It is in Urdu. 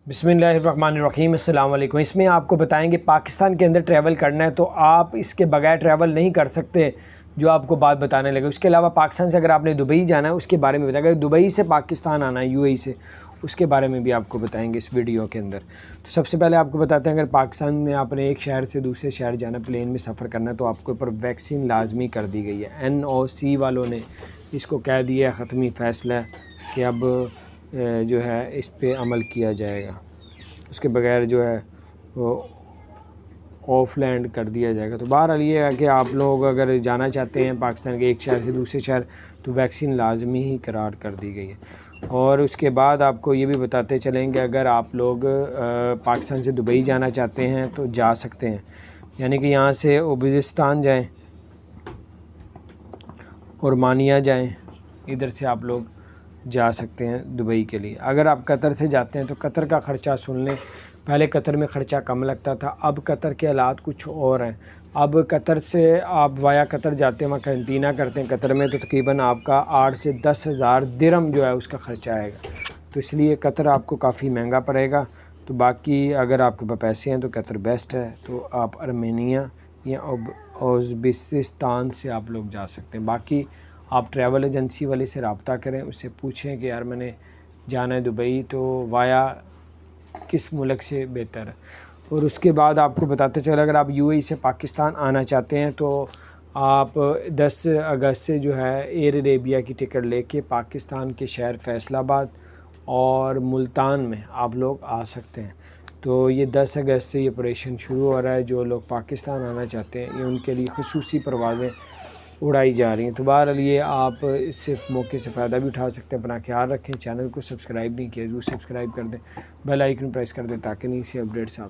بسم اللہ الرحمن الرحیم، السلام علیکم۔ اس میں آپ کو بتائیں گے پاکستان کے اندر ٹریول کرنا ہے تو آپ اس کے بغیر ٹریول نہیں کر سکتے، جو آپ کو بات بتانے لگے۔ اس کے علاوہ پاکستان سے اگر آپ نے دبئی جانا ہے اس کے بارے میں بتائیں گے، دبئی سے پاکستان آنا ہے UAE سے، اس کے بارے میں بھی آپ کو بتائیں گے اس ویڈیو کے اندر۔ تو سب سے پہلے آپ کو بتاتے ہیں اگر پاکستان میں آپ نے ایک شہر سے دوسرے شہر جانا، پلین میں سفر کرنا ہے تو آپ کے اوپر ویکسین لازمی کر دی گئی ہے۔ NOC والوں نے اس کو کہہ دیا ہے حتمی فیصلہ کہ اب جو ہے اس پہ عمل کیا جائے گا، اس کے بغیر جو ہے وہ آف لینڈ کر دیا جائے گا۔ تو بہرحال یہ ہے کہ آپ لوگ اگر جانا چاہتے ہیں پاکستان کے ایک شہر سے دوسرے شہر تو ویکسین لازمی ہی قرار کر دی گئی ہے۔ اور اس کے بعد آپ کو یہ بھی بتاتے چلیں کہ اگر آپ لوگ پاکستان سے دبئی جانا چاہتے ہیں تو جا سکتے ہیں، یعنی کہ یہاں سے ازبکستان جائیں اور مانیہ جائیں، ادھر سے آپ لوگ جا سکتے ہیں دبئی کے لیے۔ اگر آپ قطر سے جاتے ہیں تو قطر کا خرچہ سن لیں، پہلے قطر میں خرچہ کم لگتا تھا، اب قطر کے حالات کچھ اور ہیں۔ اب قطر سے آپ وایا قطر جاتے ہیں، وہاں قرنطینہ کرتے ہیں قطر میں، تو تقریباً آپ کا 8 سے 10 ہزار درہم جو ہے اس کا خرچہ آئے گا، تو اس لیے قطر آپ کو کافی مہنگا پڑے گا۔ تو باقی اگر آپ کے پاس پیسے ہیں تو قطر بیسٹ ہے، تو آپ ارمینیہ یا ازبکستان سے آپ لوگ جا سکتے ہیں۔ باقی آپ ٹریول ایجنسی والے سے رابطہ کریں، اس سے پوچھیں کہ یار میں نے جانا ہے دبئی تو وایا کس ملک سے بہتر ہے۔ اور اس کے بعد آپ کو بتاتے چلے اگر آپ UAE سے پاکستان آنا چاہتے ہیں تو آپ 10 اگست سے جو ہے ایئر اریبیا کی ٹکٹ لے کے پاکستان کے شہر فیصل آباد اور ملتان میں آپ لوگ آ سکتے ہیں۔ تو یہ 10 اگست سے یہ آپریشن شروع ہو رہا ہے، جو لوگ پاکستان آنا چاہتے ہیں یہ ان کے لیے خصوصی پروازیں اڑائی جا رہی ہیں۔ تو بہرحال یہ آپ اس سے موقع سے فائدہ بھی اٹھا سکتے ہیں۔ اپنا خیال رکھیں، چینل کو سبسکرائب نہیں کیا ضرور سبسکرائب کر دیں، بیل آئیکن پریس کر دیں تاکہ نئی سی اپڈیٹس آپ